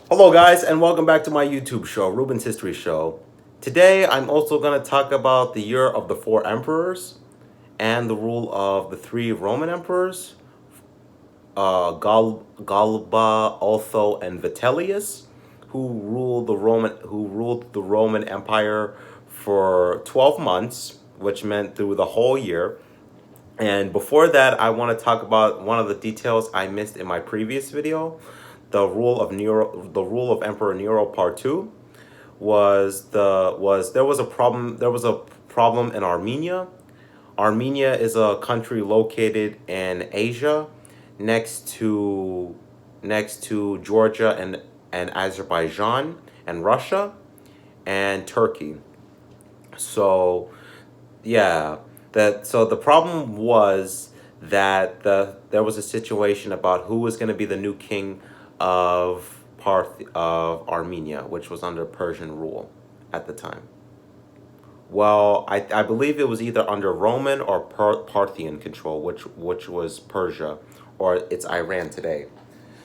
Hello, guys, and welcome back to my YouTube show, Ruben's History Show. Today, I'm also going to talk about the year of the four emperors and the rule of the three Roman emperors, Galba, Otho, and Vitellius, who ruled the Roman Empire for 12 months, which meant through the whole year. And before that, I want to talk about one of the details I missed in my previous video, the rule of Emperor Nero Part 2 was there was a problem in Armenia. Armenia is a country located in Asia next to Georgia and Azerbaijan and Russia and Turkey. So yeah, the problem was that there was a situation about who was going to be the new king of Armenia, which was under Persian rule at the time. Well, I believe it was either under Roman or Parthian control, which was Persia, or it's Iran today.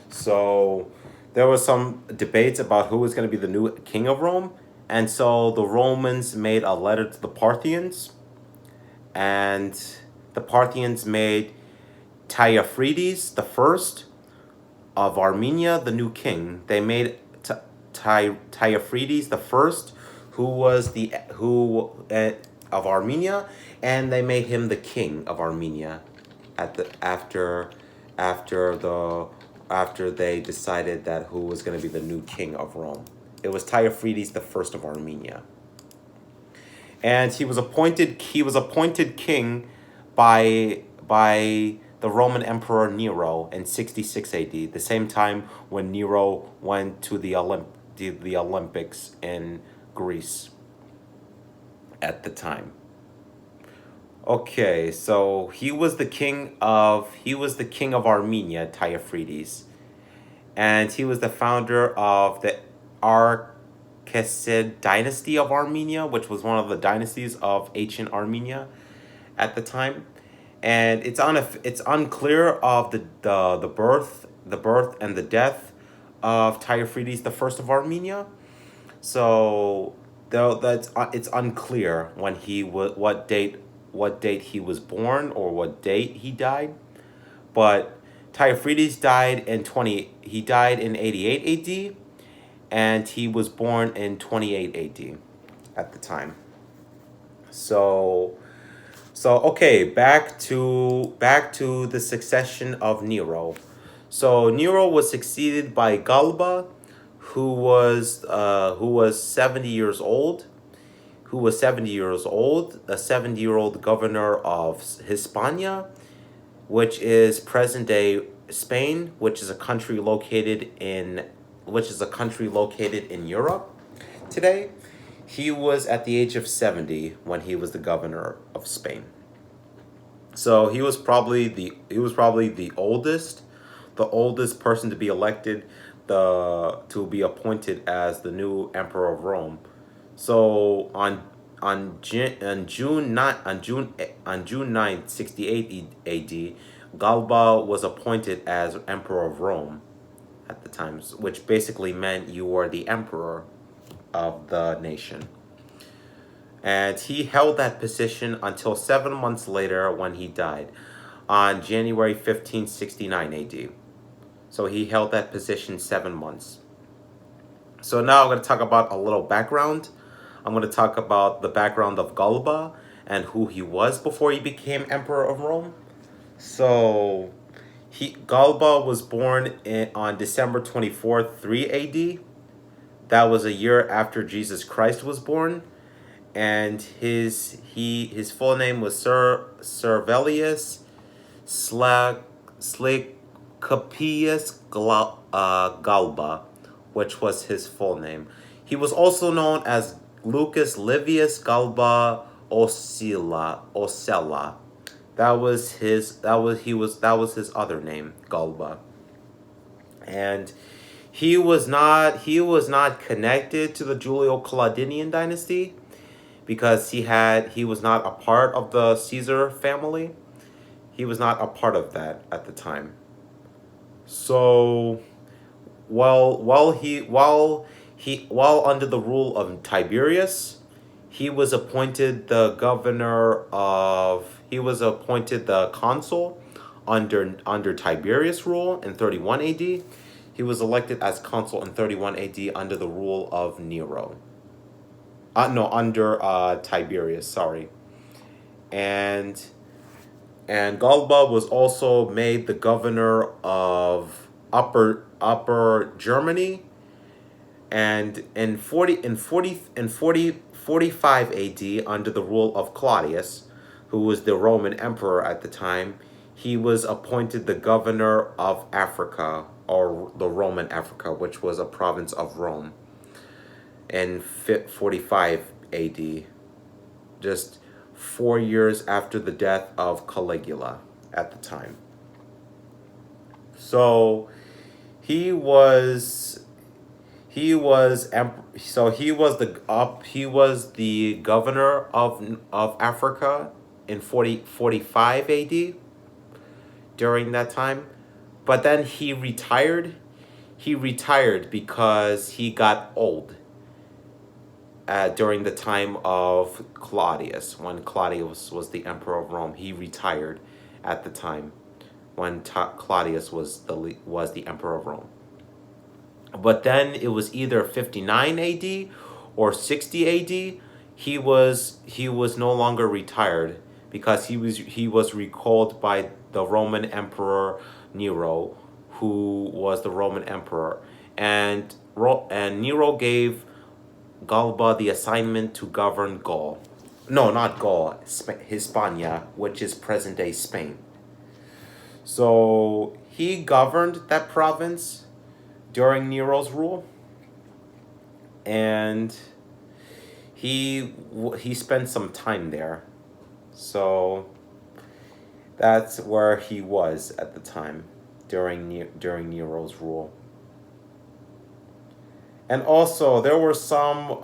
So there was some debates about who was going to be the new king of Rome, and so the Romans made a letter to the Parthians, and the Parthians made Tayafrides the first of Armenia the new king. They made Tayafrides the first, who was the who of Armenia, and they made him the king of Armenia at the after the after they decided that who was going to be the new king of Rome. It was Tayafrides the first of Armenia, and he was appointed king by the Roman Emperor Nero in 66 AD, the same time when Nero went to the Olympics in Greece at the time. Okay, so he was the king of Armenia, Tayafrides, and he was the founder of the Archacid dynasty of Armenia, which was one of the dynasties of ancient Armenia at the time. And it's unclear of the birth and the death of Tayafrides the first of Armenia. So though it's unclear when what date he was born or what date he died. But Tayafrides died in 88 AD, and he was born in 28 AD at the time. So okay, back to the succession of Nero. So Nero was succeeded by Galba, who was 70 years old, a 70-year-old governor of Hispania, which is present day Spain, which is a country located in Europe today. He was at the age of 70 when he was the governor of Spain. So he was probably the oldest person to be elected, to be appointed as the new emperor of Rome. So on June 9th, 68 AD, Galba was appointed as emperor of Rome at the time, which basically meant you were the emperor of the nation. And he held that position until 7 months later when he died on January 15, 69 AD. So he held that position 7 months. So now I'm going to talk about a little background. I'm going to talk about the background of Galba and who he was before he became emperor of Rome. So Galba was born on December 24th, 3 AD. That was a year after Jesus Christ was born, and his full name was Servilius Slycopius Galba, which was his full name. He was also known as Lucas Livius Galba Ocella. That was his other name, Galba. And he was not connected to the Julio-Claudinian dynasty because he was not a part of the Caesar family. He was not a part of that at the time. So while under the rule of Tiberius, he was appointed the consul under Tiberius' rule in 31 AD. He was elected as consul in 31 AD under the rule of Nero. No, under Tiberius, sorry. And Galba was also made the governor of Upper Germany, and in 45 AD under the rule of Claudius, who was the Roman emperor at the time, he was appointed the governor of Africa, or the Roman Africa, which was a province of Rome, in 45 AD, just 4 years after the death of Caligula at the time. So he was the governor of Africa in 45 AD during that time. But then he retired. He retired because he got old during the time of Claudius. When Claudius was the emperor of Rome, he retired at the time when Claudius was the emperor of Rome. But then it was either 59 AD or 60 AD. He was no longer retired because he was recalled by the Roman Emperor Nero, who was the Roman emperor, and Nero gave Galba the assignment to govern Gaul. No, not Gaul, Hispania, which is present-day Spain. So he governed that province during Nero's rule, and he spent some time there. So that's where he was at the time during Nero's rule. And also there were some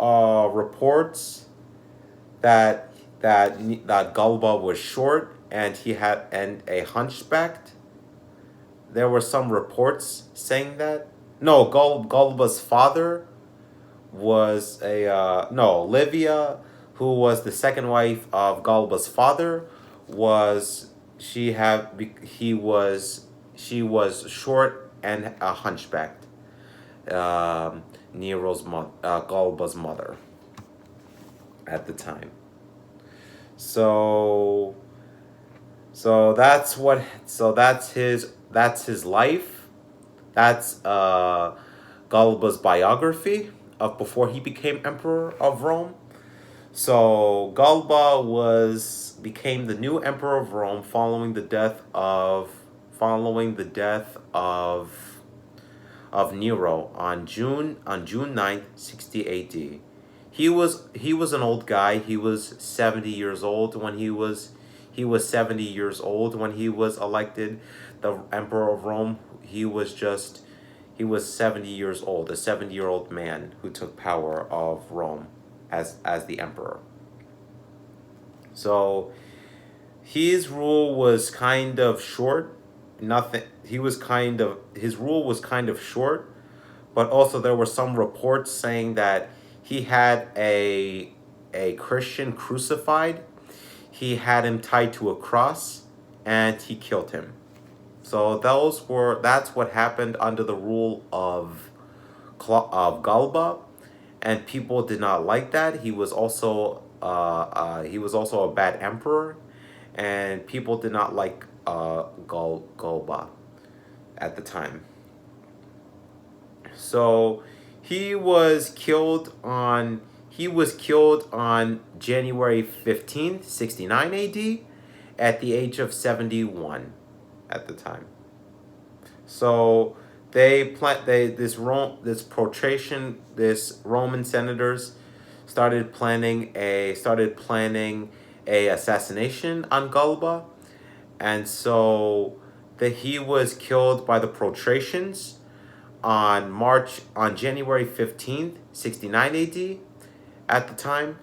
reports that Galba was short and he had a hunchback. There were some reports saying that. No, Galba's father was Livia, who was the second wife of Galba's father, she was short and a hunchback. Galba's mother at the time. So that's his life. That's Galba's biography of before he became emperor of Rome. So Galba became the new emperor of Rome following the death of Nero on June 9th, 60 AD. He was an old guy. He was 70 years old when he was 70 years old when he was elected the emperor of Rome. He was 70 years old, a 70-year-old man who took power of Rome as the emperor. So his rule was kind of short. His rule was kind of short, but also there were some reports saying that he had a Christian crucified. He had him tied to a cross and he killed him. So that's what happened under the rule of Galba, and people did not like that. He was also a bad emperor, and people did not like Galba at the time. So he was killed on January 15th, 69 AD, at the age of 71 at the time. So this Roman senators started planning a assassination on Galba, and so he was killed by the Protracians on January 15th, 69 AD at the time,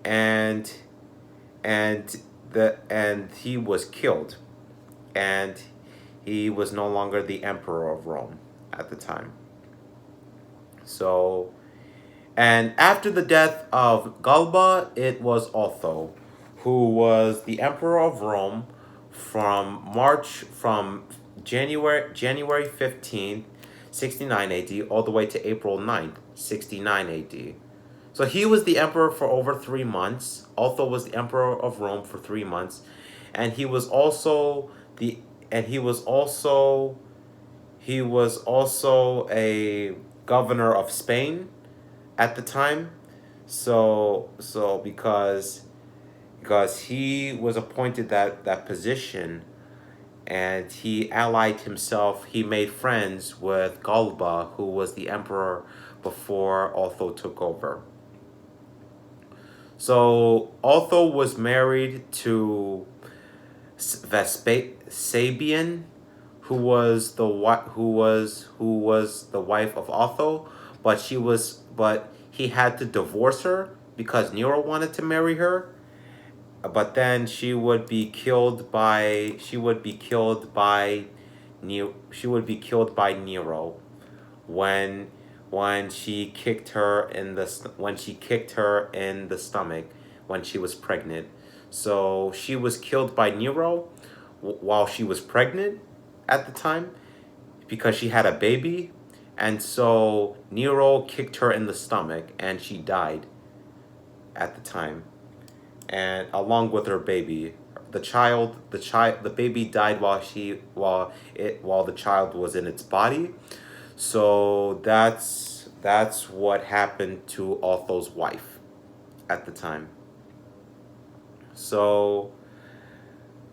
and he was killed, and he was no longer the emperor of Rome at the time. So, and after the death of Galba, it was Otho, who was the emperor of Rome from January 15th, 69 AD, all the way to April 9th, 69 AD. So he was the emperor for over 3 months. Otho was the emperor of Rome for 3 months, and he was also the and he was also a governor of Spain at the time. So because he was appointed that position, and he allied himself, he made friends with Galba, who was the emperor before Otho took over. So Otho was married to Vespasian, who was the wife of Otho, but he had to divorce her because Nero wanted to marry her. But then she would be killed by Nero when when she kicked her in the stomach when she was pregnant. So she was killed by Nero while she was pregnant at the time because she had a baby, and so Nero kicked her in the stomach and she died at the time, and along with her baby. The baby died while the child was in its body. So that's what happened to Otho's wife at the time. So,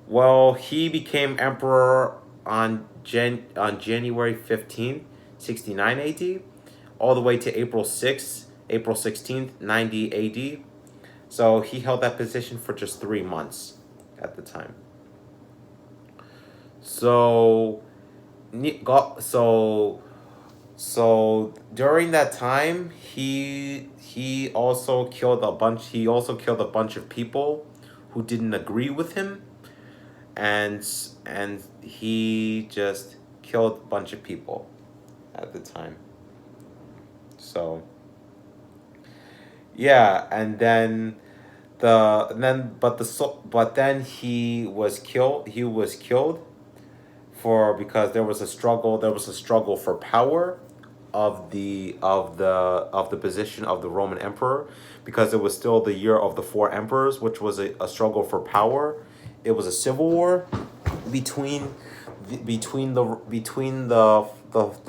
well, he became emperor on January 15th, 69 AD, all the way to April 16th, 90 AD. So he held that position for just 3 months at the time. So, so So during that time, he also killed a bunch. He also killed a bunch of people who didn't agree with him, and he just killed a bunch of people at the time. So yeah, and then the and then but the so but then he was killed. He was killed for because there was a struggle. There was a struggle for power of the position of the Roman emperor, because it was still the year of the four emperors, which was a struggle for power. It was a civil war between the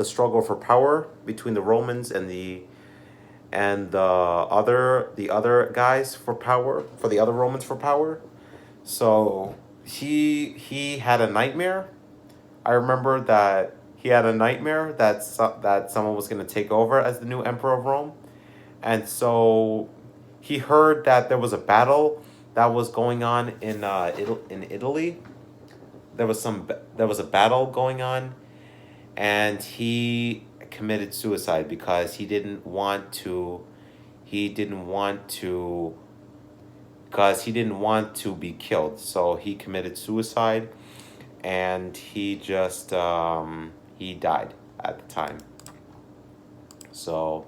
struggle for power between the Romans and the other guys for power, for the other Romans for power. So he had a nightmare. I remember that he had a nightmare that someone was going to take over as the new emperor of Rome, and so he heard that there was a battle that was going on in Italy. There was a battle going on, and he committed suicide because he didn't want to be killed. So he committed suicide, and he died at the time. So,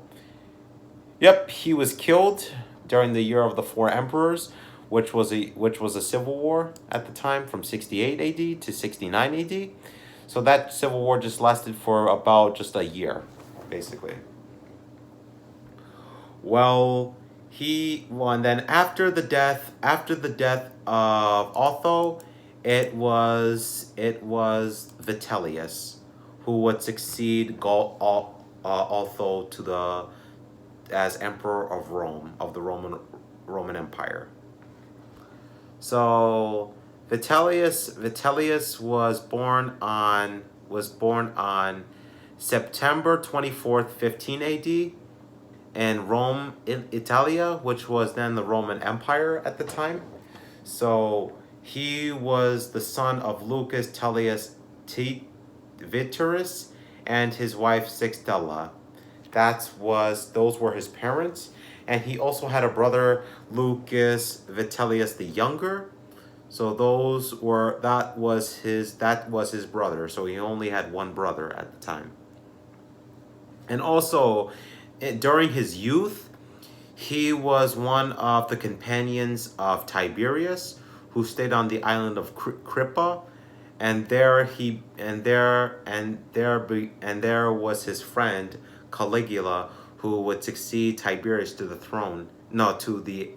yep, he was killed during the year of the four emperors, which was a civil war at the time from 68 AD to 69 AD. So that civil war just lasted for about just a year, basically. Well, and then after the death of Otho, it was Vitellius who would succeed Otho to the as emperor of Rome, of the Roman Empire. So Vitellius was born on September 24th, 15 AD, in Rome, in Italia, which was then the Roman Empire at the time. So he was the son of Lucas Tullius Viturus and his wife Sixtella. Those were his parents, and he also had a brother, Lucas Vitellius the Younger. So that was his brother. So he only had one brother at the time. And also, during his youth, he was one of the companions of Tiberius, who stayed on the island of Crippa, and there was his friend Caligula, who would succeed Tiberius to the throne, no, to the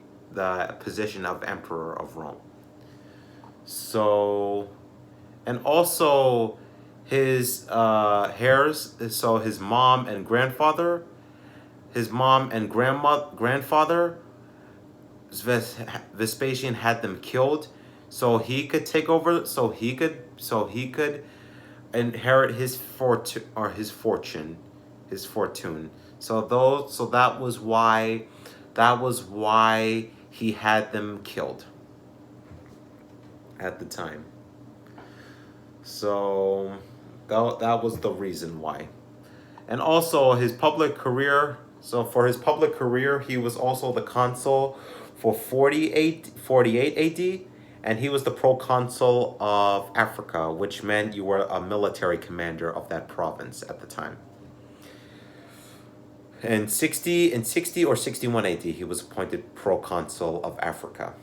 position of emperor of Rome. So, and also his heirs, so his mom and grandfather, grandfather, Vespasian had them killed, so he could take over, so he could inherit his fortune. So that was why he had them killed at the time. So that was the reason why. And also his public career. So for his public career, he was also the consul for 48 AD, and he was the proconsul of Africa, which meant you were a military commander of that province at the time. In 60 or 61 AD, he was appointed proconsul of Africa.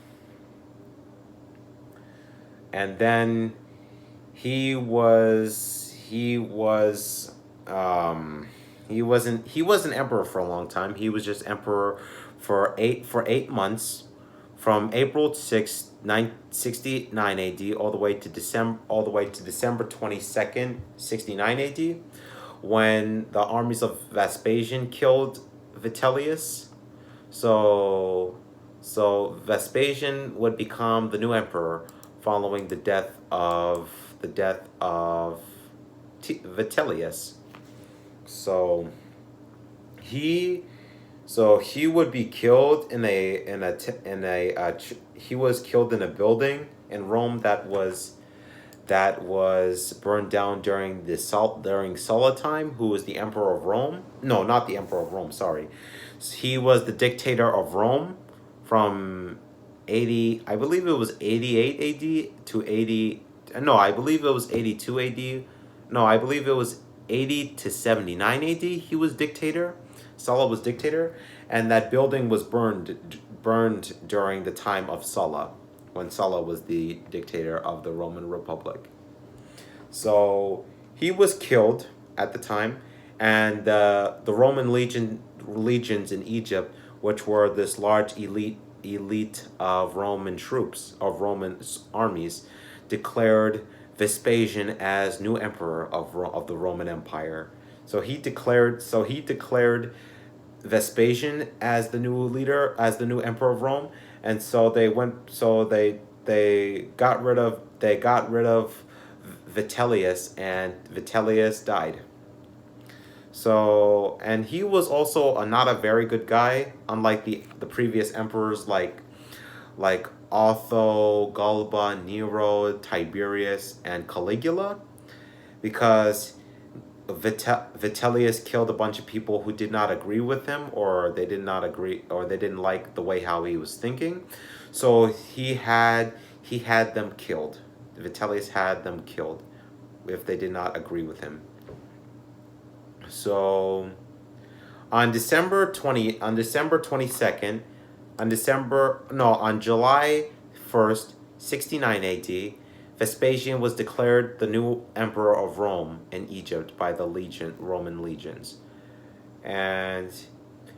And then he wasn't emperor for a long time. He was just emperor for 8 months, from April 6, 969 AD all the way to December 22nd, 69 AD, when the armies of Vespasian killed Vitellius. So Vespasian would become the new emperor following the death of Vitellius. So he would be killed he was killed in a building in Rome that was burned down during Sulla time, who was the emperor of Rome. No, not the emperor of Rome, sorry. He was the dictator of Rome from 80, I believe it was 88 AD to 80, no, I believe it was 82 AD. No, I believe it was 80 to 79 AD he was dictator. Sulla was dictator, and that building was burned during the time of Sulla, when Sulla was the dictator of the Roman Republic. So he was killed at the time, and the Roman legions in Egypt, which were this large elite of Roman troops, of Roman armies, declared Vespasian as new emperor of the Roman Empire. So he declared Vespasian as the new leader, as the new emperor of Rome, and so they got rid of Vitellius, and Vitellius died. So, and he was also not a very good guy, unlike the previous emperors like Otho, Galba, Nero, Tiberius, and Caligula, because Vitellius killed a bunch of people who did not agree with him, or they didn't like the way how he was thinking. So he had them killed. Vitellius had them killed if they did not agree with him. So on July 1st, 69 AD, Vespasian was declared the new emperor of Rome in Egypt by the Roman legions, and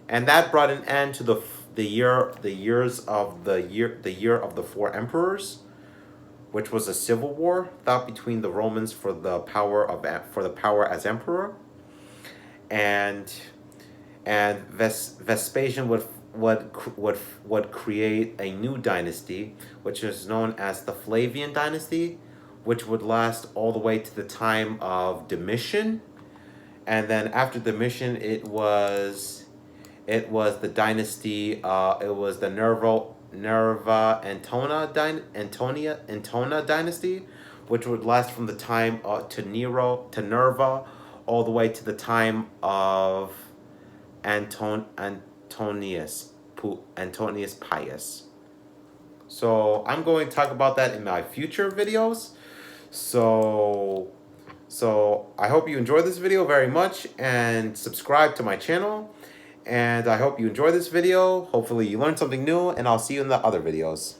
that brought an end to the year of the four emperors, which was a civil war fought between the Romans for the power as emperor, and Vespasian would create a new dynasty, which is known as the Flavian dynasty, which would last all the way to the time of Domitian. And then after Domitian, it was the dynasty, it was the Nerva Antonia dynasty, which would last from the time to Nerva all the way to the time of Antonius Pius. So I'm going to talk about that in my future videos. So I hope you enjoyed this video very much, and subscribe to my channel. And I hope you enjoyed this video. Hopefully you learned something new, and I'll see you in the other videos.